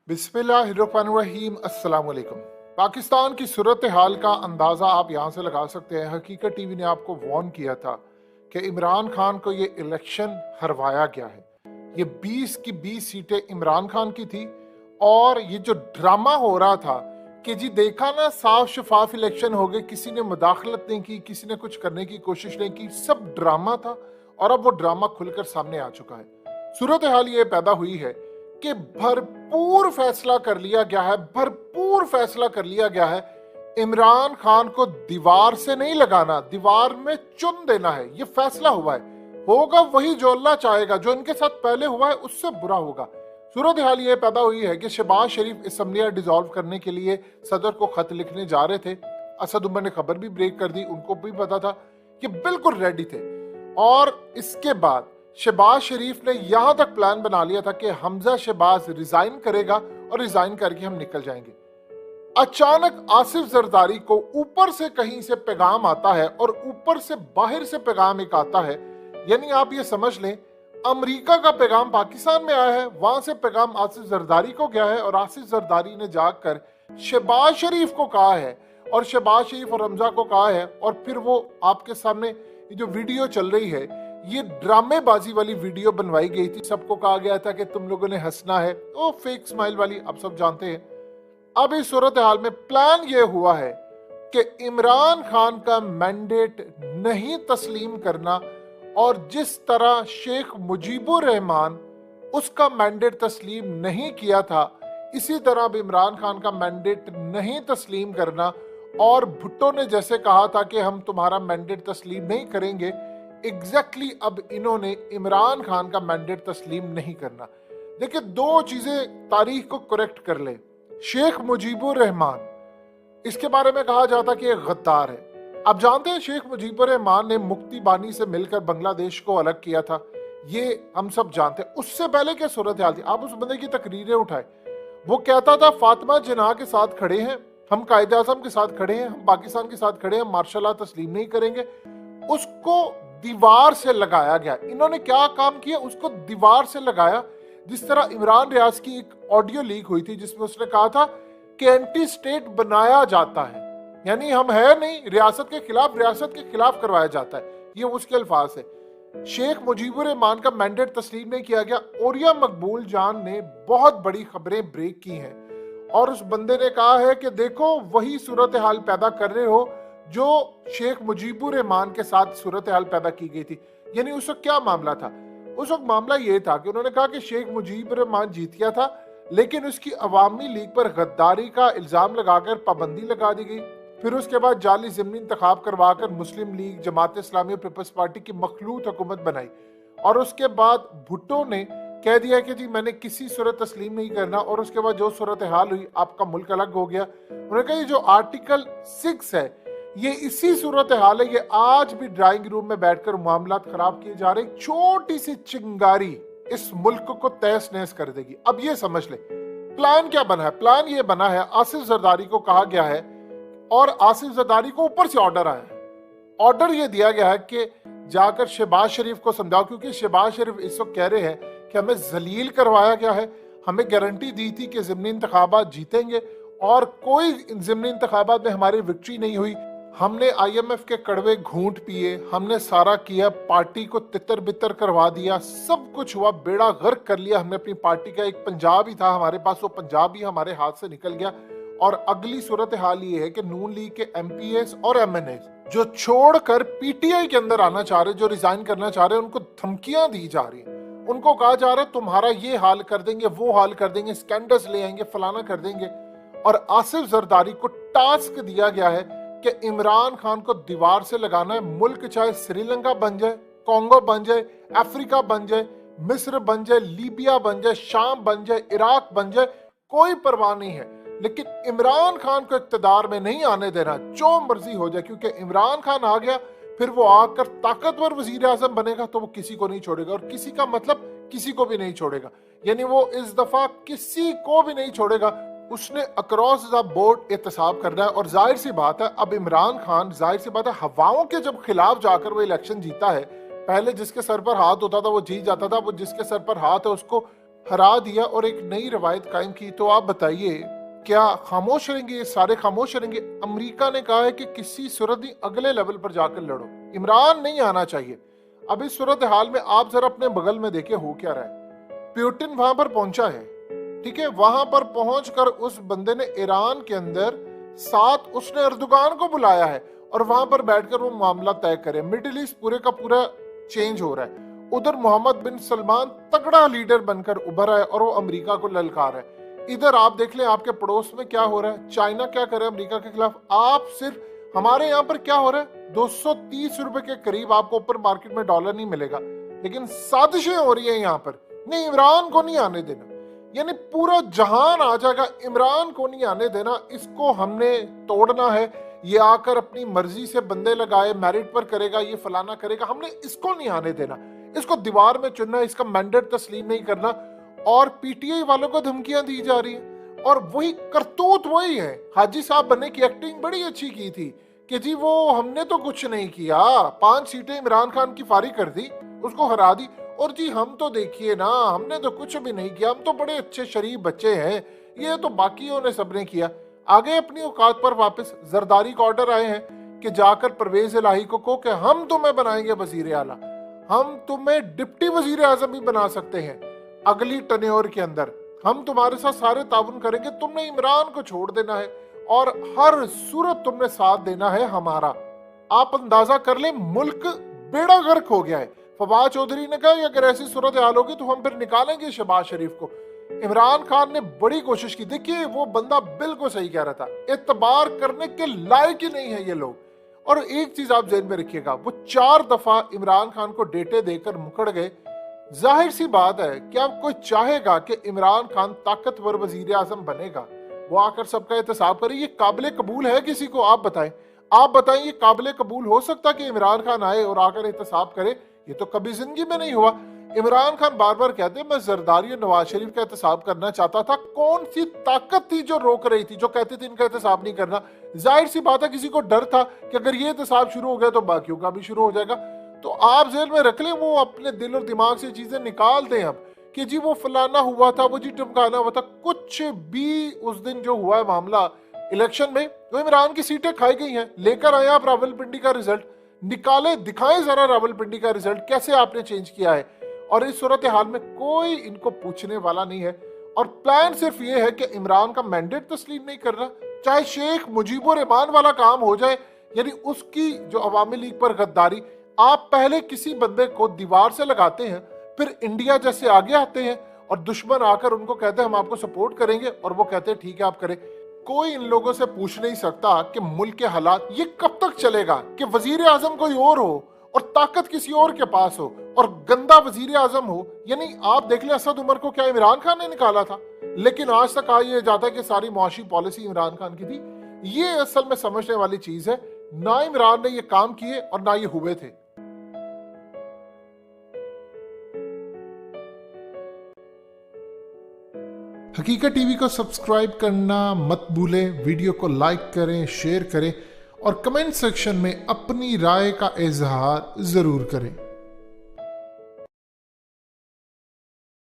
बिस्मिल्लाहिर्रहमानिर्रहीम। अस्सलाम वालेकुम। पाकिस्तान की सूरत हाल का अंदाज़ा आप यहाँ से लगा सकते हैं। हकीकत टीवी ने आपको वार्न किया था कि इमरान खान को ये इलेक्शन हरवाया गया है। ये 20 की 20 सीटें इमरान खान की थी और ये जो ड्रामा हो रहा था कि जी देखा ना, साफ शफाफ इलेक्शन हो गए, किसी ने मुदाखलत नहीं की, किसी ने कुछ करने की कोशिश नहीं की, सब ड्रामा था और अब वो ड्रामा खुलकर सामने आ चुका है। सूरत हाल ये पैदा हुई है कि भरपूर फैसला कर लिया गया है, भरपूर फैसला कर लिया गया है। इमरान खान को दीवार से नहीं लगाना, दीवार में चुन देना है। ये फैसला हुआ है। होगा वही जो अल्लाह चाहेगा, जो इनके साथ पहले हुआ है उससे बुरा होगा। सूरत हाल ये पैदा हुई है कि शहबाज शरीफ असम्बलियां डिसॉल्व करने के लिए सदर को खत लिखने जा रहे थे। असद उमर ने खबर भी ब्रेक कर दी, उनको भी पता था कि बिल्कुल रेडी थे। और इसके बाद शहबाज शरीफ ने यहां तक प्लान बना लिया था कि हमजा शहबाज रिजाइन करेगा और रिजाइन करके हम निकल जाएंगे। अचानक आसिफ जरदारी को ऊपर से कहीं से पैगाम आता है और ऊपर से बाहर से पैगाम एक आता है। यानी आप ये समझ लें, अमेरिका का पैगाम पाकिस्तान में आया है, वहां से पैगाम आसिफ जरदारी को गया है और आसिफ जरदारी ने जाकर शहबाज शरीफ को कहा है और शहबाज शरीफ और हमजा को कहा है। और फिर वो आपके सामने ये जो वीडियो चल रही है, ये ड्रामेबाजी वाली वीडियो बनवाई गई थी। सबको कहा गया था कि तुम लोगों ने हंसना है, वो फेक स्माइल वाली, आप सब जानते हैं। अब इस सूरत हाल में प्लान ये हुआ है कि इमरान खान का मैंडेट नहीं तस्लीम करना, और जिस तरह शेख मुजीबुर रहमान उसका मैंडेट तस्लीम नहीं किया था, इसी तरह अब इमरान खान का मैंडेट नहीं तस्लीम करना। और भुट्टो ने जैसे कहा था कि हम तुम्हारा मैंडेट तस्लीम नहीं करेंगे, एग्जैक्टली अब इन्होंने इमरान खान का मैंडेट तस्लीम नहीं करना। देखिए, दो चीजें तारीख को करेक्ट कर ले। शेख मुजीबुर रहमान, इसके बारे में कहा जाता कि एक गद्दार है। आप जानते हैं शेख मुजीबुर रहमान ने मुक्ति बानी से मिलकर बांग्लादेश को अलग किया था, ये हम सब जानते हैं। उससे पहले क्या सूरत हाल थी, आप उस बंदे की तकरीरें उठाए। वो कहता था फातिमा जिन्ना के साथ खड़े हैं, हम कायदे आज़म के साथ खड़े हैं, हम पाकिस्तान के साथ खड़े हैं, मार्शल लॉ तस्लीम नहीं करेंगे। उसको दीवार से लगाया गया। इन्होंने क्या काम किया, उसको दीवार से लगाया। जिस तरह इमरान रियाज की एक ऑडियो लीक हुई थी जिसमें उसने कहा था कि एंटी स्टेट बनाया जाता है, यानी हम है नहीं, रियासत के खिलाफ करवाया जाता है, ये उसके अल्फाज है। शेख मुजीबुर रहमान का मैंडेट तस्लीम नहीं किया गया। ओरिया मकबूल जान ने बहुत बड़ी खबरें ब्रेक की हैं और उस बंदे ने कहा है कि देखो वही सूरत हाल पैदा कर रहे हो जो शेख मुजीबुर रहमान के साथ सूरत हाल पैदा की गई थी। यानी उस वक्त क्या मामला था, उस वक्त मामला ये था कि उन्होंने कहा कि शेख मुजीबुर रहमान जीत गया था, लेकिन उसकी अवामी लीग पर गद्दारी का इल्जाम लगाकर पाबंदी लगा दी गई। फिर उसके बाद जाली ज़िमनी इंतखाब करवाकर मुस्लिम लीग, जमात इस्लामी और पीपल्स पार्टी की मखलूत हुकूमत बनाई। और उसके बाद भुट्टो ने कह दिया कि जी मैंने किसी सूरत तस्लीम नहीं करना। और उसके बाद जो सूरत हाल हुई, आपका मुल्क अलग हो गया। उन्होंने कहा ये जो आर्टिकल 6 है, ये इसी सूरत हाल है। ये आज भी ड्राइंग रूम में बैठकर मामला खराब किए जा रहे। छोटी सी चिंगारी इस मुल्क को तहस नहस कर देगी। अब ये समझ ले प्लान क्या बना है। प्लान ये बना है, आसिफ जरदारी को कहा गया है और आसिफ जरदारी को ऊपर से ऑर्डर आया है। ऑर्डर ये दिया गया है कि जाकर शहबाज शरीफ को समझाओ, क्योंकि शहबाज शरीफ इस वक्त कह रहे हैं कि हमें जलील करवाया गया है। हमें गारंटी दी थी कि ज़िमनी इंतखाबात जीतेंगे और कोई ज़िमनी इंतखाबात में हमारी विक्ट्री नहीं हुई। हमने IMF के कड़वे घूंट पिए, हमने सारा किया, पार्टी को तितर बितर करवा दिया, सब कुछ हुआ, बेड़ा गर्क कर लिया हमने अपनी पार्टी का। एक पंजाब ही था हमारे पास, वो पंजाब ही हमारे हाथ से निकल गया। और अगली सूरत हाल ये है कि नून लीग के MPs और MNAs जो छोड़कर PTI के अंदर आना चाह रहे, जो रिजाइन करना चाह रहे, उनको धमकियां दी जा रही हैं। उनको कहा जा रहा है तुम्हारा ये हाल कर देंगे, वो हाल कर देंगे, स्कैंडल्स ले आएंगे, फलाना कर देंगे। और आसिफ जरदारी को टास्क दिया गया है कि इमरान खान को दीवार से लगाना है। मुल्क चाहे श्रीलंका बन जाए, कोंगो बन जाए, अफ्रीका बन जाए, मिस्र बन जाए, लीबिया बन जाए, शाम बन जाए, इराक बन जाए, कोई परवाह नहीं है, लेकिन इमरान खान को इक्तदार में नहीं आने देना, जो मर्जी हो जाए। क्योंकि इमरान खान आ गया, फिर वो आकर ताकतवर वजीर आजम बनेगा तो वो किसी को नहीं छोड़ेगा। और किसी का मतलब किसी को भी नहीं छोड़ेगा, यानी वो इस दफा किसी को भी नहीं छोड़ेगा। उसने अक्रॉस द बोर्ड एहतसाब करना है। और जाहिर सी बात है, अब इमरान खान जाहिर सी बात है हवाओं के जब खिलाफ जाकर वो इलेक्शन जीता है, पहले जिसके सर पर हाथ होता था वो जीत जाता था, वो जिसके सर पर हाथ है उसको हरा दिया और एक नई रवायत कायम की, तो आप बताइए क्या खामोश रहेंगे? ये सारे खामोश रहेंगे? अमेरिका ने कहा है कि किसी सूरत नहीं, अगले लेवल पर जाकर लड़ो, इमरान नहीं आना चाहिए। अब इस सूरत हाल में आप जरा अपने बगल में देखें हो क्या रहा है। पुतिन वहां पर पहुंचा है, ठीक है, वहां पर पहुंचकर उस बंदे ने ईरान के अंदर साथ उसने अर्दोगान को बुलाया है और वहां पर बैठकर वो मामला तय करे। मिडिल ईस्ट पूरे का पूरा चेंज हो रहा है। उधर मोहम्मद बिन सलमान तगड़ा लीडर बनकर उभरा है और वो अमेरिका को ललकार है। इधर आप देख लें आपके पड़ोस में क्या हो रहा है, चाइना क्या करे अमेरिका के खिलाफ। आप सिर्फ हमारे यहाँ पर क्या हो रहा है, 230 रुपए के करीब आपको ऊपर मार्केट में डॉलर नहीं मिलेगा, लेकिन साजिशें हो रही है यहाँ पर। नहीं, इमरान को नहीं आने देना, यानी पूरा जहान आ जाएगा, इमरान को नहीं आने देना, इसको हमने तोड़ना है। ये आकर अपनी मर्जी से बंदे लगाए, मेरिट पर करेगा, ये फलाना करेगा, हमने इसको नहीं आने देना, इसको दीवार में चुनना, इसका मैंडेट तस्लीम नहीं करना। और पीटीआई वालों को धमकियां दी जा रही है और वही करतूत वही है। हाजी साहब बनने की एक्टिंग बड़ी अच्छी की थी कि जी वो हमने तो कुछ नहीं किया, 5 सीटें इमरान खान की फारी कर दी, उसको हरा दी, और जी हम तो देखिए ना, हमने तो कुछ भी नहीं किया, हम तो बड़े अच्छे शरीफ बच्चे हैं, ये तो बाकियों ने सबने किया। आगे अपनी औकात पर वापस जरदारी का ऑर्डर आए हैं कि जाकर परवेज इलाही को कहो कि हम तुम्हें बनाएंगे वजीर आला, हम तुम्हें डिप्टी वजीर आजम भी बना सकते हैं अगली टन्योर के अंदर, हम तुम्हारे साथ सारे ताउन करेंगे, तुमने इमरान को छोड़ देना है और हर सूरत तुमने साथ देना है हमारा। आप अंदाजा कर ले, मुल्क बेड़ा गर्क हो गया है। फवाद चौधरी ने कहा अगर ऐसी सूरत हाल होगी तो हम फिर निकालेंगे शहबाज शरीफ को। इमरान खान ने बड़ी कोशिश की, देखिए वो बंदा बिल्कुल सही कह रहा था, एतबार करने के लायक ही नहीं है ये लोग। और एक चीज आप ज़हन में रखिएगा, वो 4 दफा इमरान खान को डेटे देकर मुकड़ गए। जाहिर सी बात है कि अब कोई चाहेगा कि इमरान खान ताकतवर वजीर आजम बनेगा, वो आकर सबका एहतसाब करे। ये काबिल कबूल है किसी को? आप बताएं ये काबिल कबूल हो सकता कि इमरान खान आए और आकर एहतसाब करे? ये तो कभी जिंदगी में नहीं हुआ। इमरान खान बार बार कहते मैं जरदारी और नवाज शरीफ का एहतसाब करना चाहता था। कौन सी ताकत थी जो रोक रही थी, जो कहती थी इनका एहतसाब नहीं करना? जाहिर सी बात है किसी को डर था कि अगर ये एहतसाब शुरू हो गया तो बाकियों का भी शुरू हो जाएगा। तो आप जेल में रख लें, वो अपने दिल और दिमाग से चीजें निकाल दें अब कि जी वो फलाना हुआ था, वो जी टमकाना हुआ था। कुछ भी उस दिन जो हुआ है मामला इलेक्शन में, तो इमरान की सीटें खाई गई हैं। लेकर आए आप रावलपिंडी का रिजल्ट, निकाले दिखाएं जरा रावलपिंडी का रिजल्ट कैसे आपने चेंज किया है। और इस सूरत हाल में कोई इनको पूछने वाला नहीं है और प्लान सिर्फ ये है कि इमरान का मैंडेट तस्लीम नहीं करना, चाहे शेख मुजीबुर रहमान वाला काम हो जाए, यानी उसकी जो अवामी लीग पर गद्दारी। आप पहले किसी बंदे को दीवार से लगाते हैं, फिर इंडिया जैसे आगे आते हैं और दुश्मन आकर उनको कहते हैं हम आपको सपोर्ट करेंगे और वो कहते हैं ठीक है आप करें। कोई इन लोगों से पूछ नहीं सकता कि मुल्क के हालात ये कब तक चलेगा कि वजीर आजम कोई और हो और ताकत किसी और के पास हो और गंदा वजीर आजम हो। यानी आप देख लें असद उमर को क्या इमरान खान ने निकाला था, लेकिन आज तक कहा यह जाता है कि सारी मुआशी पॉलिसी इमरान खान की थी। ये असल में समझने वाली चीज है, ना इमरान ने ये काम किए और ना ये हुए थे। हकीकत टीवी को सब्सक्राइब करना मत भूलें, वीडियो को लाइक करें, शेयर करें और कमेंट सेक्शन में अपनी राय का इजहार जरूर करें।